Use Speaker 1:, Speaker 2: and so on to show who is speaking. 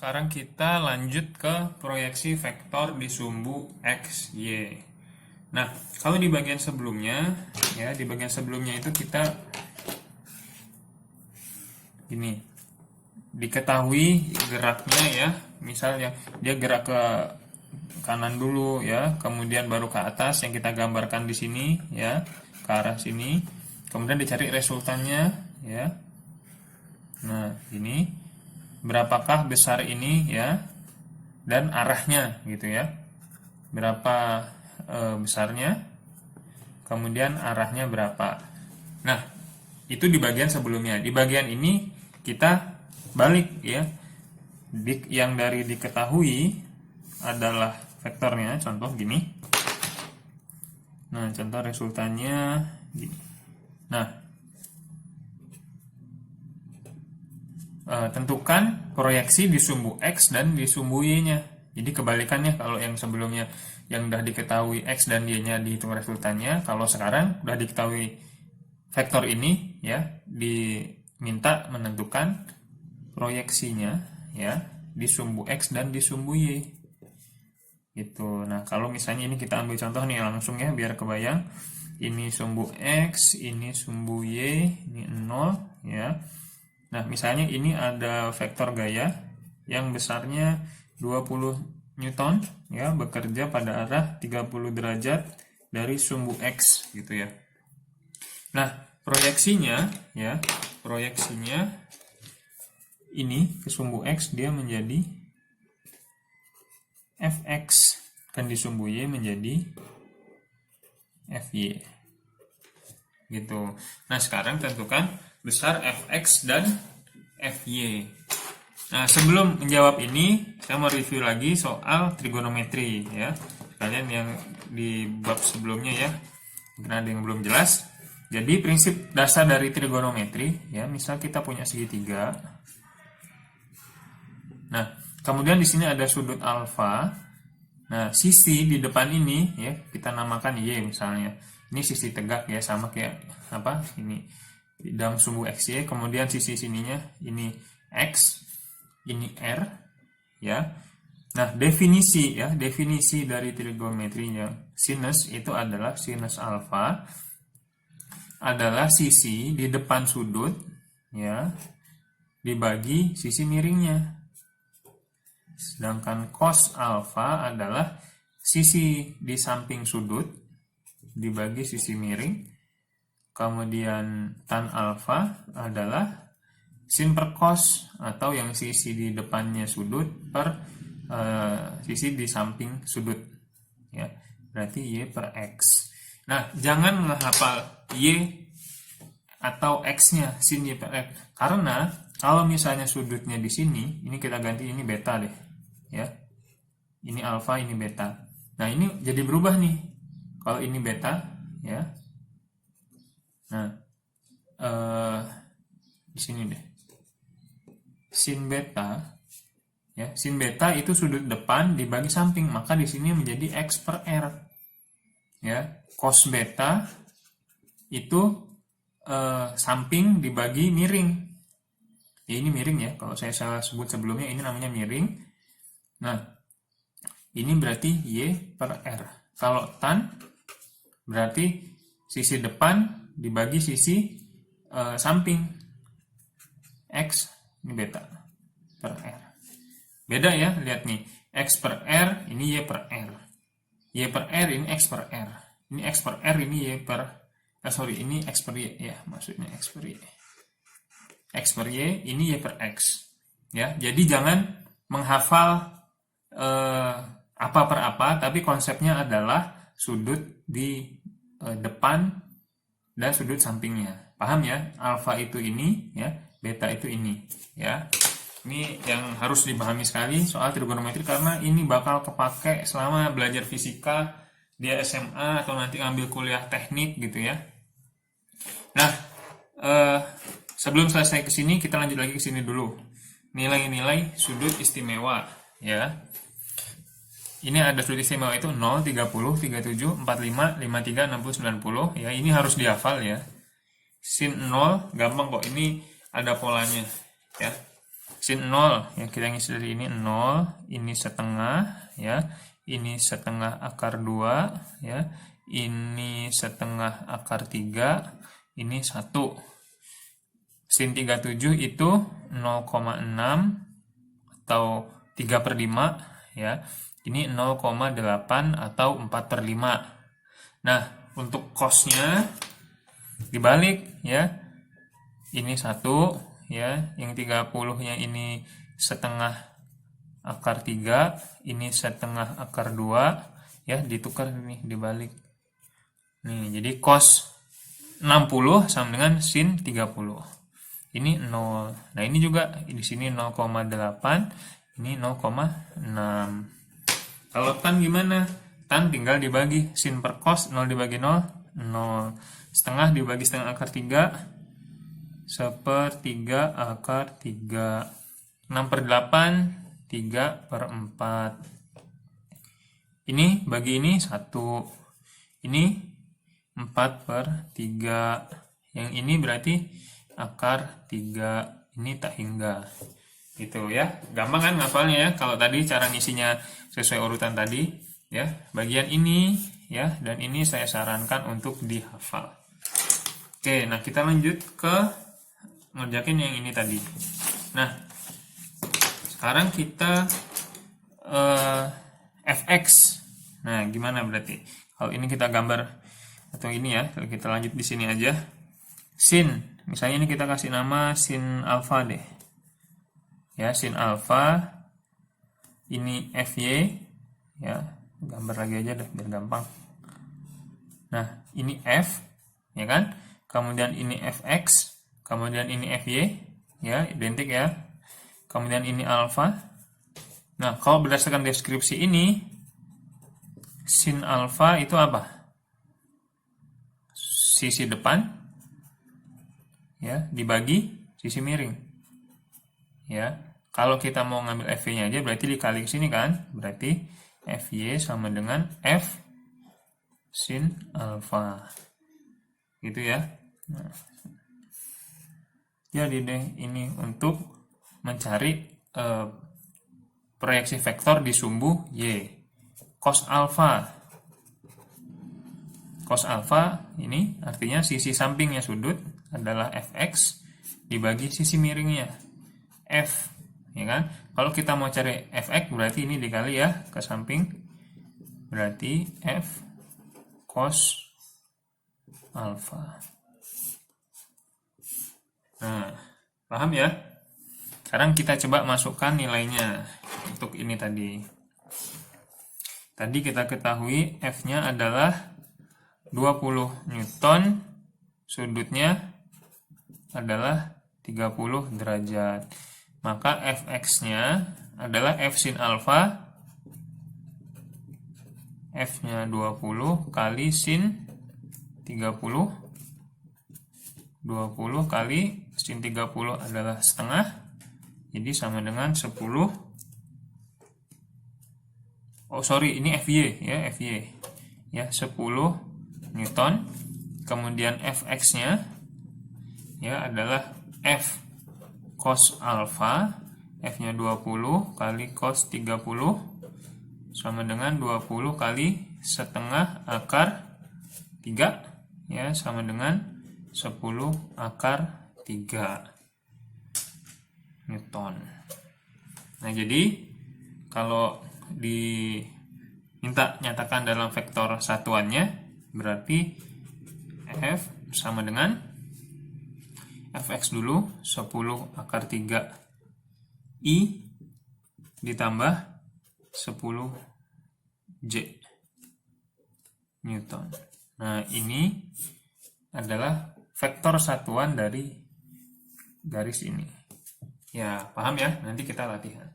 Speaker 1: Sekarang kita lanjut ke proyeksi vektor di sumbu X, Y. Nah, kalau di bagian sebelumnya, ya, di bagian sebelumnya itu kita ini diketahui geraknya ya, misalnya dia gerak ke kanan dulu ya, kemudian baru ke atas yang kita gambarkan di sini ya, ke arah sini. Kemudian dicari resultannya ya. Nah, ini berapakah besar ini ya, dan arahnya gitu ya, berapa besarnya, kemudian arahnya berapa. Nah, itu di bagian sebelumnya. Di bagian ini kita balik ya, yang dari diketahui adalah vektornya, contoh gini. Nah, contoh resultannya gini. Nah, tentukan proyeksi di sumbu X dan di sumbu Y-nya. Jadi kebalikannya, kalau yang sebelumnya yang udah diketahui X dan Y-nya dihitung resultannya, kalau sekarang udah diketahui vektor ini ya, diminta menentukan proyeksinya ya di sumbu X dan di sumbu Y. Gitu. Nah, kalau misalnya ini kita ambil contoh nih langsung ya biar kebayang. Ini sumbu X, ini sumbu Y, ini 0 ya. Nah, misalnya ini ada vektor gaya yang besarnya 20 Newton ya, bekerja pada arah 30 derajat dari sumbu X gitu ya. Nah, proyeksinya ya, proyeksinya ini ke sumbu X dia menjadi Fx, dan di sumbu Y menjadi Fy. Gitu. Nah, sekarang tentukan besar Fx dan Fy. Nah, sebelum menjawab ini, saya mau review lagi soal trigonometri ya. Kalian yang di bab sebelumnya ya, mungkin ada yang belum jelas. Jadi prinsip dasar dari trigonometri ya, misal kita punya segitiga. Nah, kemudian di sini ada sudut alfa. Nah, sisi di depan ini ya kita namakan Y misalnya. Ini sisi tegak ya, sama kayak apa? Ini dalam sumbu XY, kemudian sisi sininya ini X, ini R ya. Nah, definisi ya, definisi dari trigonometrinya sinus itu adalah sinus alfa adalah sisi di depan sudut ya dibagi sisi miringnya. Sedangkan cos alfa adalah sisi di samping sudut dibagi sisi miring. Kemudian tan alfa adalah sin per cos, atau yang sisi di depannya sudut per sisi di samping sudut ya, berarti Y per X. Nah, jangan menghafal Y atau X-nya, sin Y per X, karena kalau misalnya sudutnya di sini, ini kita ganti, ini beta deh ya, ini alfa, ini beta. Nah, ini jadi berubah nih kalau ini beta ya. Nah, di sini deh, sin beta ya, sin beta itu sudut depan dibagi samping, maka di sini menjadi X per R ya. Cos beta itu samping dibagi miring ya, ini miring ya, kalau saya salah sebut sebelumnya ini namanya miring. Nah, ini berarti Y per R. Kalau tan berarti sisi depan dibagi sisi samping, X ini beta per R. Beda ya, lihat nih, X per R ini Y per R, Y per R ini X per R, ini X per R ini Y per ini X per Y ya, maksudnya X per Y, X per Y ini Y per X ya. Jadi jangan menghafal apa per apa, tapi konsepnya adalah sudut di depan dan sudut sampingnya. Paham ya? Alfa itu ini ya, beta itu ini ya. Ini yang harus dipahami sekali soal trigonometri, karena ini bakal kepake selama belajar fisika di SMA atau nanti ambil kuliah teknik gitu ya. Nah, sebelum selesai ke sini, kita lanjut lagi ke sini dulu. Nilai-nilai sudut istimewa ya. Ini ada sudut istimewa itu 0, 30, 37, 45, 53, 60, 90 ya. Ini harus dihafal ya. Sin 0 gampang kok, ini ada polanya ya. sin 0 ya, kita ngisi dari ini 0, ini setengah ya, ini setengah akar 2 ya, ini setengah akar 3, ini 1. Sin 37 itu 0,6 atau 3/5 ya. Ini 0,8 atau 4/5. Nah, untuk cosnya dibalik ya. Ini 1 ya, yang 30-nya ini setengah akar 3, ini setengah akar 2 ya, ditukar nih, dibalik. Nih, jadi cos 60 sama dengan sin 30. Ini 0. Nah, ini juga di sini 0,8, ini 0,6. Kalau tan gimana? Tan tinggal dibagi sin per cos, 0 dibagi 0, 0. Setengah dibagi setengah akar 3, 1/3 akar 3. 6/8, 3/4. Ini bagi ini 1. Ini 4/3. Yang ini berarti akar 3. Ini tak hingga. Gitu ya. Gampang kan ngapalnya ya. Kalau tadi cara ngisinya sesuai urutan tadi ya. Bagian ini ya, dan ini saya sarankan untuk dihafal. Oke, nah kita lanjut ke ngerjakin yang ini tadi. Nah, sekarang kita fx. Nah, gimana berarti? Kalau ini kita gambar atau ini ya, kalau kita lanjut di sini aja. Sin, misalnya ini kita kasih nama sin alfa deh. Ya, sin alfa. Ini fy ya, gambar lagi aja deh biar gampang. Nah, ini f ya kan? Kemudian ini fx, kemudian ini fy ya, identik ya. Kemudian ini alfa. Nah, kalau berdasarkan deskripsi ini, sin alfa itu apa? Sisi depan ya dibagi sisi miring. Ya. Kalau kita mau ngambil fy-nya aja berarti dikali ke sini kan? Berarti fy sama dengan f sin alfa. Gitu ya. Nah, jadi deh ini untuk mencari proyeksi vektor di sumbu y. Cos alfa. Cos alfa ini artinya sisi sampingnya sudut adalah fx dibagi sisi miringnya f, ya kan? Kalau kita mau cari fx berarti ini dikali ya ke samping, berarti f cos alfa. Nah, paham ya? Sekarang kita coba masukkan nilainya untuk ini tadi. Tadi kita ketahui f-nya adalah 20 Newton, sudutnya adalah 30 derajat. Maka fx-nya adalah f sin alfa, f-nya 20 kali sin 30, 20 kali sin 30 adalah setengah, jadi sama dengan 10. Oh sorry, ini fy ya, fy ya, 10 Newton. Kemudian fx-nya ya adalah f cos alfa, f-nya 20 kali cos 30 sama dengan 20 kali setengah akar 3 ya, sama dengan 10 akar 3 Newton. Nah, jadi kalau diminta nyatakan dalam vektor satuannya berarti f sama dengan fx dulu 10 akar 3 I ditambah 10 J Newton. Nah, ini adalah vektor satuan dari garis ini. Ya, paham ya? Nanti kita latihan.